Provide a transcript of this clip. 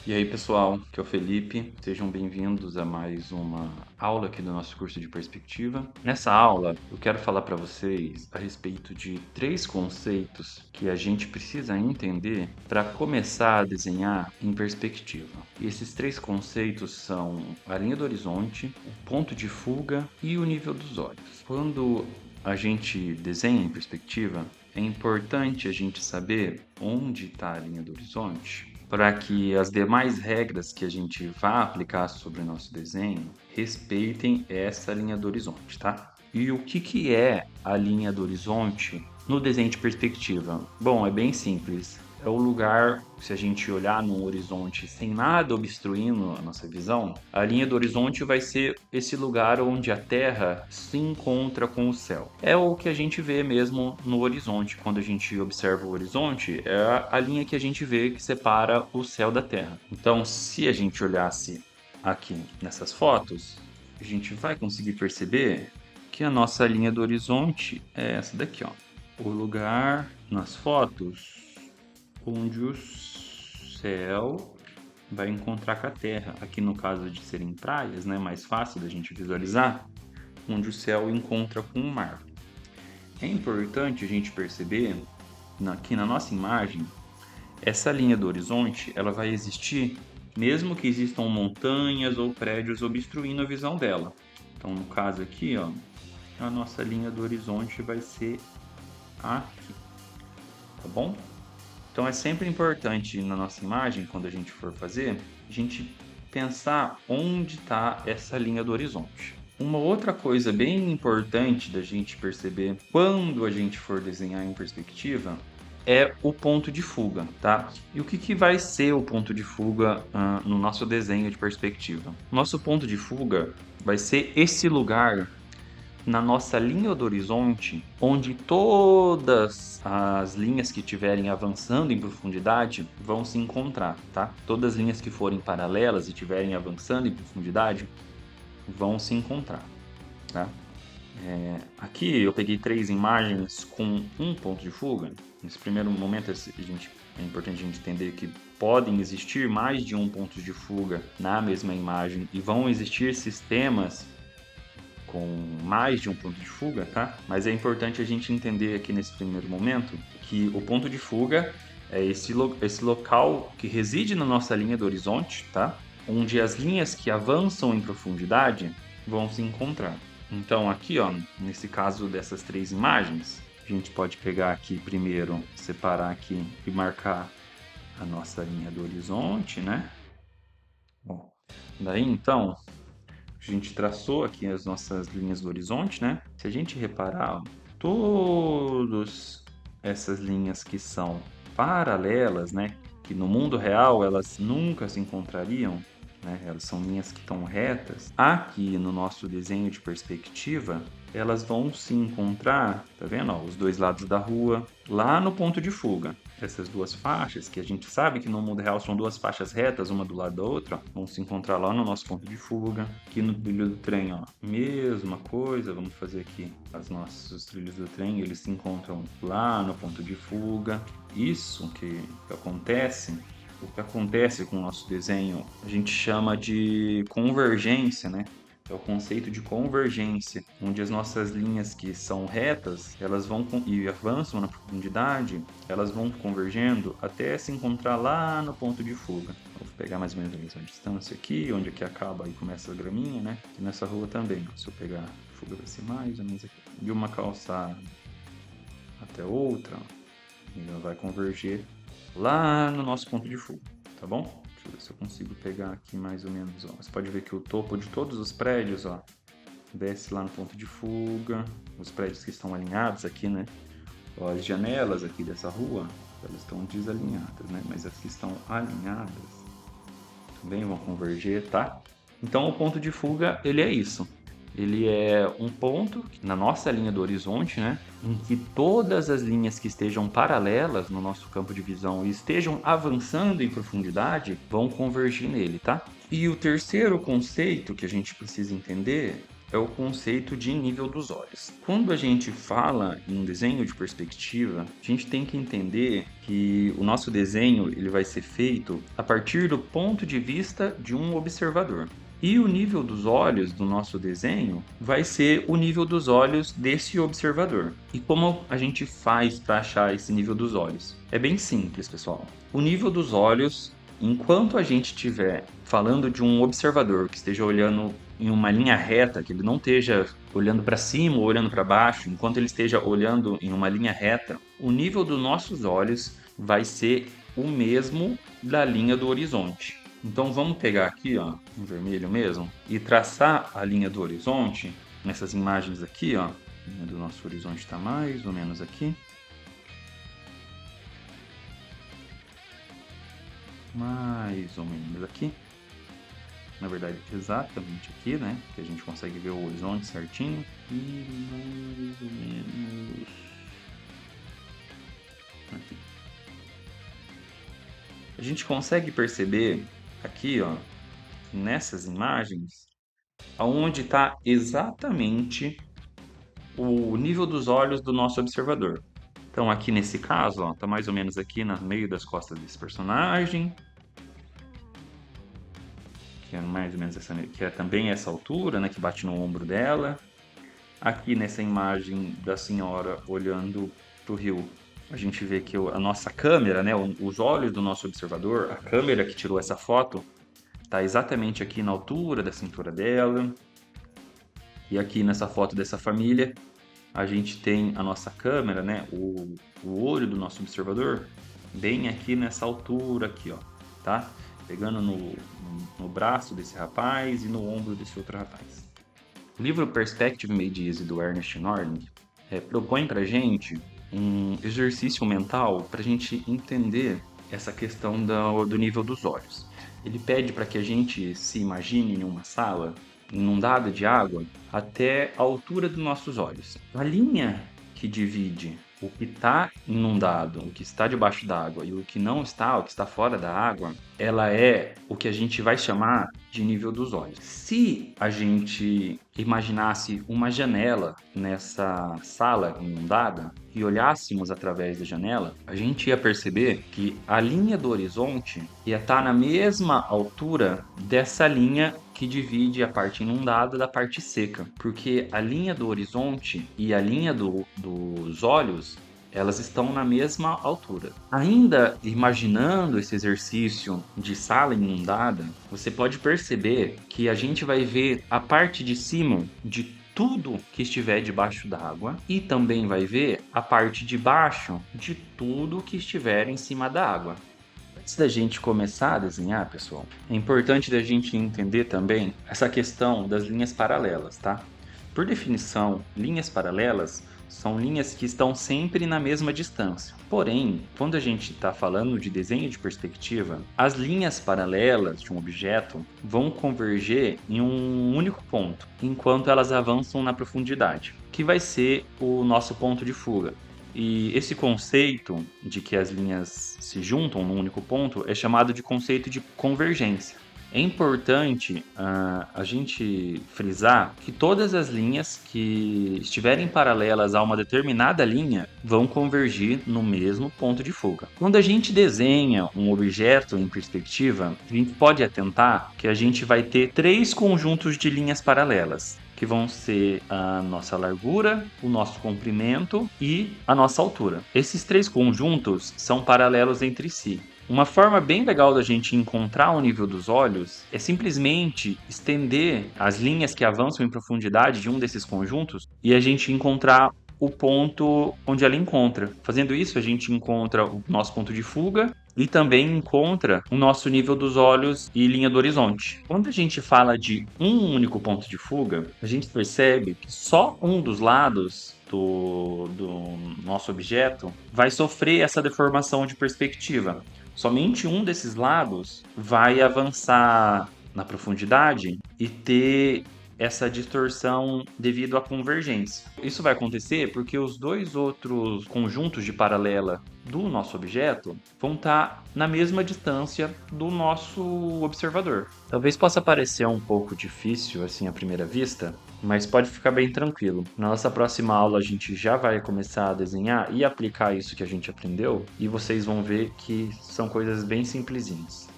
E aí, pessoal, aqui é o Felipe. Sejam bem-vindos a mais uma aula aqui do nosso curso de perspectiva. Nessa aula, eu quero falar para vocês a respeito de três conceitos que a gente precisa entender para começar a desenhar em perspectiva. E esses três conceitos são a linha do horizonte, o ponto de fuga e o nível dos olhos. Quando a gente desenha em perspectiva, é importante a gente saber onde está a linha do horizonte para que as demais regras que a gente vá aplicar sobre o nosso desenho respeitem essa linha do horizonte, tá? E o que é a linha do horizonte no desenho de perspectiva? Bom, é bem simples. É o lugar, se a gente olhar no horizonte sem nada obstruindo a nossa visão, a linha do horizonte vai ser esse lugar onde a Terra se encontra com o céu. É o que a gente vê mesmo no horizonte. Quando a gente observa o horizonte, é a linha que a gente vê que separa o céu da Terra. Então, se a gente olhasse aqui nessas fotos, a gente vai conseguir perceber que a nossa linha do horizonte é essa daqui, ó. O lugar nas fotos onde o céu vai encontrar com a terra. Aqui no caso de serem praias, né, mais fácil da gente visualizar, onde o céu encontra com o mar. É importante a gente perceber que na nossa imagem, essa linha do horizonte, ela vai existir mesmo que existam montanhas ou prédios obstruindo a visão dela. Então, no caso aqui, ó, a nossa linha do horizonte vai ser aqui, tá bom? Então é sempre importante na nossa imagem, quando a gente for fazer, a gente pensar onde está essa linha do horizonte. Uma outra coisa bem importante da gente perceber quando a gente for desenhar em perspectiva é o ponto de fuga, tá? E o que vai ser o ponto de fuga no nosso desenho de perspectiva? Nosso ponto de fuga vai ser esse lugar na nossa linha do horizonte, onde todas as linhas que estiverem avançando em profundidade vão se encontrar, tá? Todas as linhas que forem paralelas e estiverem avançando em profundidade vão se encontrar, tá? Aqui eu peguei três imagens com um ponto de fuga. Nesse primeiro momento é importante a gente entender que podem existir mais de um ponto de fuga na mesma imagem e vão existir sistemas com mais de um ponto de fuga, tá? Mas é importante a gente entender aqui nesse primeiro momento que o ponto de fuga é esse local que reside na nossa linha do horizonte, tá? Onde as linhas que avançam em profundidade vão se encontrar. Então aqui, ó, nesse caso dessas três imagens, a gente pode pegar aqui primeiro, separar aqui e marcar a nossa linha do horizonte, né? Bom, daí então a gente traçou aqui as nossas linhas do horizonte, né? Se a gente reparar, ó, todas essas linhas que são paralelas, né? Que no mundo real elas nunca se encontrariam, né? Elas são linhas que estão retas. Aqui no nosso desenho de perspectiva, elas vão se encontrar, tá vendo? Ó, os dois lados da rua, lá no ponto de fuga. Essas duas faixas, que a gente sabe que no mundo real são duas faixas retas, uma do lado da outra, vão se encontrar lá no nosso ponto de fuga. Aqui no trilho do trem, ó, mesma coisa, vamos fazer aqui os nossos trilhos do trem, eles se encontram lá no ponto de fuga. Isso que acontece, o que acontece com o nosso desenho, a gente chama de convergência, né? É o conceito de convergência, onde as nossas linhas que são retas, elas vão e avançam na profundidade, elas vão convergendo até se encontrar lá no ponto de fuga. Vou pegar mais ou menos a mesma distância aqui, onde aqui acaba e começa a graminha, né? E nessa rua também, se eu pegar a fuga vai ser mais ou menos aqui. De uma calçada até outra, ela vai converger lá no nosso ponto de fuga, tá bom? Deixa eu ver se eu consigo pegar aqui mais ou menos, ó. Você pode ver que o topo de todos os prédios, ó, desce lá no ponto de fuga. Os prédios que estão alinhados aqui, né? Ó, as janelas aqui dessa rua, elas estão desalinhadas, né? Mas as que estão alinhadas também vão converger, tá? Então o ponto de fuga, ele é isso. Ele é um ponto na nossa linha do horizonte, né, em que todas as linhas que estejam paralelas no nosso campo de visão e estejam avançando em profundidade vão convergir nele, tá? E o terceiro conceito que a gente precisa entender é o conceito de nível dos olhos. Quando a gente fala em desenho de perspectiva, a gente tem que entender que o nosso desenho ele vai ser feito a partir do ponto de vista de um observador. E o nível dos olhos do nosso desenho vai ser o nível dos olhos desse observador. E como a gente faz para achar esse nível dos olhos? É bem simples, pessoal. O nível dos olhos, enquanto a gente estiver falando de um observador que esteja olhando em uma linha reta, que ele não esteja olhando para cima ou olhando para baixo, enquanto ele esteja olhando em uma linha reta, o nível dos nossos olhos vai ser o mesmo da linha do horizonte. Então vamos pegar aqui, ó, em vermelho mesmo, e traçar a linha do horizonte nessas imagens aqui, ó. A linha do nosso horizonte está mais ou menos aqui. Mais ou menos aqui. Na verdade, exatamente aqui, né? Que a gente consegue ver o horizonte certinho. E mais ou menos aqui. A gente consegue perceber aqui, ó, nessas imagens, aonde está exatamente o nível dos olhos do nosso observador. Então, aqui nesse caso, ó, tá mais ou menos aqui no meio das costas desse personagem, que é mais ou menos essa, que é também essa altura, né, que bate no ombro dela. Aqui nessa imagem da senhora olhando para o rio, a gente vê que a nossa câmera, né, os olhos do nosso observador, a câmera que tirou essa foto, está exatamente aqui na altura da cintura dela. E aqui nessa foto dessa família, a gente tem a nossa câmera, né, o olho do nosso observador, bem aqui nessa altura aqui, ó, tá? Pegando no braço desse rapaz e no ombro desse outro rapaz. O livro Perspective Made Easy, do Ernest Norling, propõe pra gente um exercício mental para a gente entender essa questão do nível dos olhos. Ele pede para que a gente se imagine em uma sala inundada de água até a altura dos nossos olhos. A linha que divide o que está inundado, o que está debaixo d'água e o que não está, o que está fora da água, ela é o que a gente vai chamar de nível dos olhos. Se a gente imaginasse uma janela nessa sala inundada e olhássemos através da janela, a gente ia perceber que a linha do horizonte ia estar na mesma altura dessa linha que divide a parte inundada da parte seca, porque a linha do horizonte e a linha dos olhos, elas estão na mesma altura. Ainda imaginando esse exercício de sala inundada, você pode perceber que a gente vai ver a parte de cima de tudo que estiver debaixo d'água e também vai ver a parte de baixo de tudo que estiver em cima da água. Antes da gente começar a desenhar, pessoal, é importante da gente entender também essa questão das linhas paralelas, tá? Por definição, linhas paralelas são linhas que estão sempre na mesma distância. Porém, quando a gente está falando de desenho de perspectiva, as linhas paralelas de um objeto vão converger em um único ponto, enquanto elas avançam na profundidade, que vai ser o nosso ponto de fuga. E esse conceito de que as linhas se juntam num único ponto é chamado de conceito de convergência. É importante a gente frisar que todas as linhas que estiverem paralelas a uma determinada linha vão convergir no mesmo ponto de fuga. Quando a gente desenha um objeto em perspectiva, a gente pode atentar que a gente vai ter 3 conjuntos de linhas paralelas, que vão ser a nossa largura, o nosso comprimento e a nossa altura. Esses 3 conjuntos são paralelos entre si. Uma forma bem legal da gente encontrar o nível dos olhos é simplesmente estender as linhas que avançam em profundidade de um desses conjuntos e a gente encontrar o ponto onde ela encontra. Fazendo isso, a gente encontra o nosso ponto de fuga e também encontra o nosso nível dos olhos e linha do horizonte. Quando a gente fala de um único ponto de fuga, a gente percebe que só um dos lados do nosso objeto vai sofrer essa deformação de perspectiva. Somente um desses lados vai avançar na profundidade e ter essa distorção devido à convergência. Isso vai acontecer porque os dois outros conjuntos de paralela do nosso objeto vão estar na mesma distância do nosso observador. Talvez possa parecer um pouco difícil assim à primeira vista, mas pode ficar bem tranquilo. Na nossa próxima aula a gente já vai começar a desenhar e aplicar isso que a gente aprendeu, e vocês vão ver que são coisas bem simplesinhas.